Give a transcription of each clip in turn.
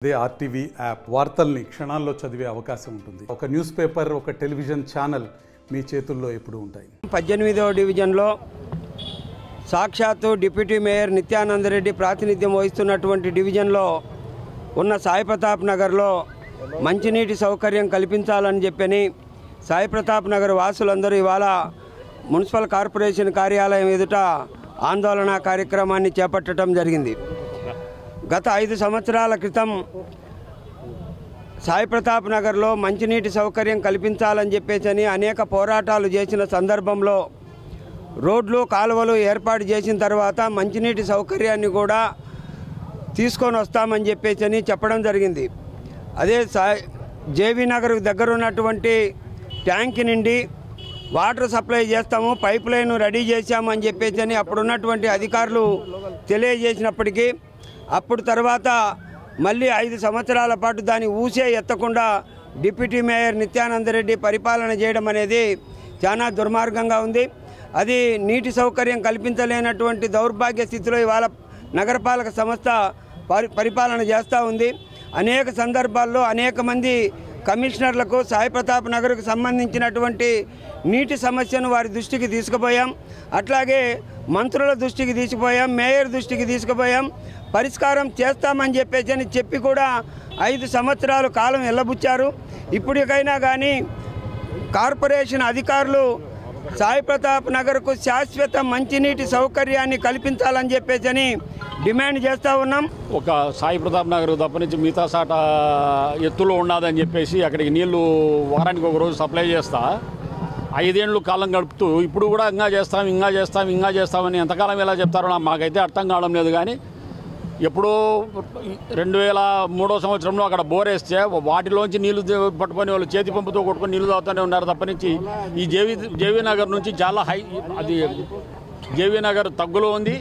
అదే RTV app వార్తల్ని క్షణాల్లో చదివే అవకాశం ఉంటుంది. ఒక న్యూస్ పేపర్, ఒక టెలివిజన్ ఛానల్ మీ చేతుల్లో ఎప్పుడూ ఉంటాయి. 18వ డివిజన్లో సాక్షాత్తు డిప్యూటీ మేయర్ నిత్యానందరెడ్డి ప్రాతినిధ్యం వహిస్తున్నటువంటి డివిజన్లో ఉన్న సాయి ప్రతాప్ నగర్లో మంచినీటి సౌకర్యం కల్పించాలని చెప్పని సాయి ప్రతాప్ నగర్ వాసులందరూ ఇవాళ మున్సిపల్ కార్పొరేషన్ కార్యాలయం ఎదుట ఆందోళన కార్యక్రమాన్ని చేపట్టడం జరిగింది. గత 5 సంవత్సరాల క్రితం సాయి ప్రతాప్ నగర్లో మంచినీటి సౌకర్యం కల్పించాలని చెప్పేసి అనేక పోరాటాలు చేసిన సందర్భంలో రోడ్లు కాలువలు ఏర్పాటు చేసిన తర్వాత మంచినీటి సౌకర్యాన్ని కూడా తీసుకొని వస్తామని చెప్పేసి చెప్పడం జరిగింది. అదే జేవీ నగర్ దగ్గర ఉన్నటువంటి ట్యాంక్ నుండి వాటర్ సప్లై చేస్తాము, పైప్ లైన్ రెడీ చేశామని చెప్పేసి అప్పుడున్నటువంటి అధికారులు తెలియజేసినప్పటికీ అప్పుడు తర్వాత మళ్ళీ 5 సంవత్సరాల పాటు దాన్ని ఊసే ఎత్తకుండా డిప్యూటీ మేయర్ నిత్యానందరెడ్డి పరిపాలన చేయడం అనేది చాలా దుర్మార్గంగా ఉంది. అది నీటి సౌకర్యం కల్పించలేనటువంటి దౌర్భాగ్య స్థితిలో ఇవాళ నగరపాలక సంస్థ పరిపాలన చేస్తూ ఉంది. అనేక సందర్భాల్లో అనేక మంది కమిషనర్లకు సాయి ప్రతాప్ నగర్కు సంబంధించినటువంటి నీటి సమస్యను వారి దృష్టికి తీసుకుపోయాం. అట్లాగే మంత్రుల దృష్టికి తీసుకుపోయాం, మేయర్ దృష్టికి తీసుకుపోయాం. పరిష్కారం చేస్తామని చెప్పి కూడా 5 సంవత్సరాలు కాలం వెళ్ళబుచ్చారు. ఇప్పటికైనా కానీ కార్పొరేషన్ అధికారులు సాయి ప్రతాప్ నగర్కు శాశ్వత మంచినీటి సౌకర్యాన్ని కల్పించాలని చెప్పేసి డిమాండ్ చేస్తూ ఉన్నాం. ఒక సాయి ప్రతాప్ నగర్ తప్ప నుంచి మిగతా సాట ఎత్తులో ఉన్నదని చెప్పేసి అక్కడికి నీళ్లు వారానికి ఒక రోజు సప్లై చేస్తా 5 ఏళ్ళు కాలం గడుపుతూ ఇప్పుడు కూడా ఇంకా చేస్తామని ఎంతకాలం ఎలా చెప్తారో మాకైతే అర్థం కావడం లేదు. కానీ ఎప్పుడో 2003వ సంవత్సరంలో అక్కడ బోర్ వేస్తే వాటిలోంచి నీళ్లు పట్టుకొని వాళ్ళు చేతి పంపుతో కొట్టుకొని నీళ్లు తాగుతూనే ఉన్నారు తప్ప నుంచి ఈ జేవీ నగర్ నుంచి చాలా అది జేవీ నగర్ తగ్గులో ఉంది,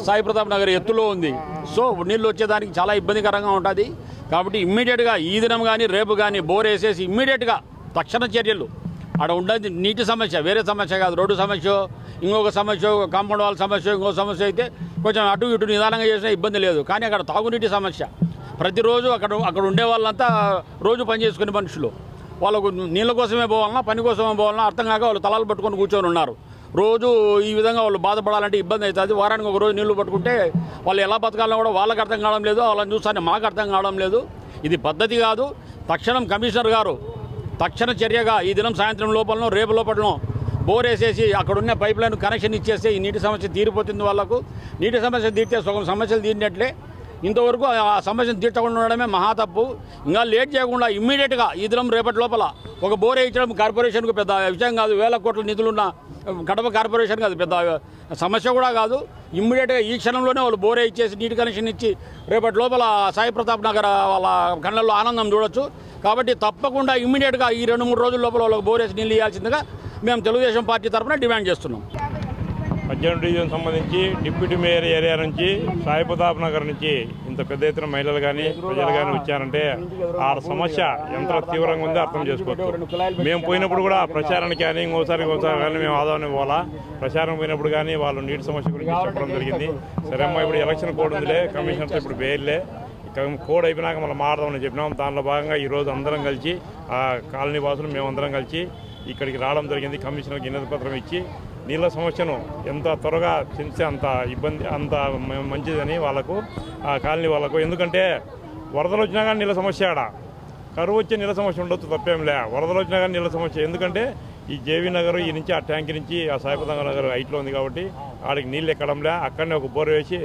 సాయి ప్రతాప్ నగర్ ఎత్తులో ఉంది. సో నీళ్ళు వచ్చేదానికి చాలా ఇబ్బందికరంగా ఉంటుంది. కాబట్టి ఇమ్మీడియట్గా ఈ దినం కానీ రేపు కానీ బోర్ వేసేసి ఇమ్మీడియట్గా తక్షణ చర్యలు అక్కడ ఉండదు. నీటి సమస్య వేరే సమస్య కాదు, రోడ్డు సమస్య, ఇంకొక సమస్య, కాంపౌండ్ వాల్ సమస్య, ఇంకొక సమస్య అయితే కొంచెం అటు ఇటు నిదానంగా చేసినా ఇబ్బంది లేదు. కానీ అక్కడ తాగునీటి సమస్య ప్రతిరోజు అక్కడ ఉండే వాళ్ళంతా రోజు పని చేసుకునే మనుషులు వాళ్ళకు నీళ్ళ కోసమే పోవాలన్నా పని కోసమే పోవాలన్నా అర్థం కాక వాళ్ళు తలాలు పట్టుకొని కూర్చొని ఉన్నారు. రోజు ఈ విధంగా వాళ్ళు బాధపడాలంటే ఇబ్బంది అవుతుంది. వారానికి ఒక రోజు నీళ్లు పట్టుకుంటే వాళ్ళు ఎలా బతకాలన్నా కూడా వాళ్ళకి అర్థం కావడం లేదు, వాళ్ళని చూస్తానే మాకు అర్థం కావడం లేదు. ఇది పద్ధతి కాదు. తక్షణం కమిషనర్ గారు తక్షణ చర్యగా ఈ దినం సాయంత్రం లోపలనో రేపు లోపలనో బోర్ వేసేసి అక్కడున్న పైప్ లైన్ కనెక్షన్ ఇచ్చేస్తే ఈ నీటి సమస్య తీరిపోతుంది. వాళ్ళకు నీటి సమస్య తీర్చే సగం సమస్యలు తీరినట్లే. ఇంతవరకు ఆ సమస్యను తీర్చకుండా ఉండడమే మహా తప్పు. ఇంకా లేట్ చేయకుండా ఇమ్మీడియట్గా ఈ దినం రేపటి లోపల ఒక బోర్ వేయించడం కార్పొరేషన్కు పెద్ద విషయం కాదు. 1000 కోట్ల నిధులున్న కడప కార్పొరేషన్ కాదు, పెద్ద సమస్య కూడా కాదు. ఇమ్మీడియట్గా ఈ క్షణంలోనే వాళ్ళు బోర్ వేయించేసి నీటి కనెక్షన్ ఇచ్చి రేపటి లోపల సాయి ప్రతాప్ నగర్ వాళ్ళ కళ్ళల్లో ఆనందం చూడొచ్చు. కాబట్టి తప్పకుండా ఇమ్మీడియట్గా ఈ 2-3 రోజుల లోపల వాళ్ళకి బోర్ వేసి నీళ్ళు ఇవ్వాల్సిందిగా మేము తెలుగుదేశం పార్టీ తరఫున డిమాండ్ చేస్తున్నాం. 18 డివిజన్ సంబంధించి డిప్యూటీ మేయర్ ఏరియా నుంచి సాయి ప్రతాప్ నగర్ నుంచి ఇంత పెద్ద ఎత్తున మహిళలు కానీ ప్రజలు కానీ వచ్చారంటే ఆ సమస్య ఎంత తీవ్రంగా ఉందో అర్థం చేసుకోవచ్చు. మేము పోయినప్పుడు కూడా ప్రచారానికి కానీ ఇంకోసారి కానీ మేము ఆదాయం పోవాలా. ప్రచారం పోయినప్పుడు కానీ వాళ్ళు నీటి సమస్య గురించి చెప్పడం జరిగింది. సరే అమ్మా ఇప్పుడు ఎలక్షన్ కోడ్ ఉందిలే, కమిషనర్తో ఇప్పుడు బెయిల్లే, కోడ్ అయిపోయినాక మనం మారదామని చెప్పినాం. దానిలో భాగంగా ఈరోజు అందరం కలిసి ఆ కాలనీ వాసులు మేమందరం కలిసి ఇక్కడికి రావడం జరిగింది. కమిషనర్కి వినతి పత్రం ఇచ్చి నీళ్ళ సమస్యను ఎంత త్వరగా చెందితే అంత మంచిదని వాళ్ళకు ఆ కాలనీ వాళ్ళకు. ఎందుకంటే వరదలు వచ్చినా కానీ నీళ్ళ సమస్య, ఆడ కరువు వచ్చే నీళ్ళ సమస్య ఉండొచ్చు, తప్పేంలే. వరదలు వచ్చినా కానీ నీళ్ళ సమస్య. ఎందుకంటే ఈ జేవీ నగర్ ఈ నుంచి ఆ ట్యాంక్ నుంచి ఆ సాయి ప్రతాప్ నగర్ హైట్లో ఉంది కాబట్టి ఆడికి నీళ్ళు ఎక్కడంలే. అక్కడనే ఒక బోర్ వేసి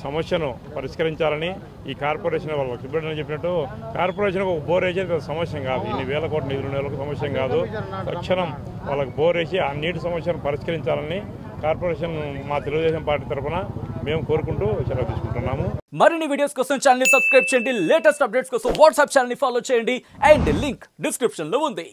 సమస్యను పరిష్కరించాలని ఈ కార్పొరేషన్ వాళ్ళకి సుబ్రహ్మణ్యం చెప్పినట్టు కార్పొరేషన్కి ఒక బోర్ వేసేది పెద్ద సమస్య కాదు. ఇన్ని 1000 కోట్ల నిధులు నెలకు సమస్య కాదు. తక్షణం వాళ్ళకి బోర్ వేసి ఆ నీటి సమస్యను పరిష్కరించాలని కార్పొరేషన్ మా తెలుగుదేశం పార్టీ తరఫున మేము కోరుకుంటూ సెలవు తీసుకుంటున్నాము. మరిన్ని వీడియోస్ కోసం ఛానల్ ని సబ్స్క్రైబ్ చేయండి. లేటెస్ట్ అప్డేట్స్ కోసం వాట్సాప్ ఛానల్ ని ఫాలో చేయండి. అండ్ లింక్ డిస్క్రిప్షన్ లో ఉంది.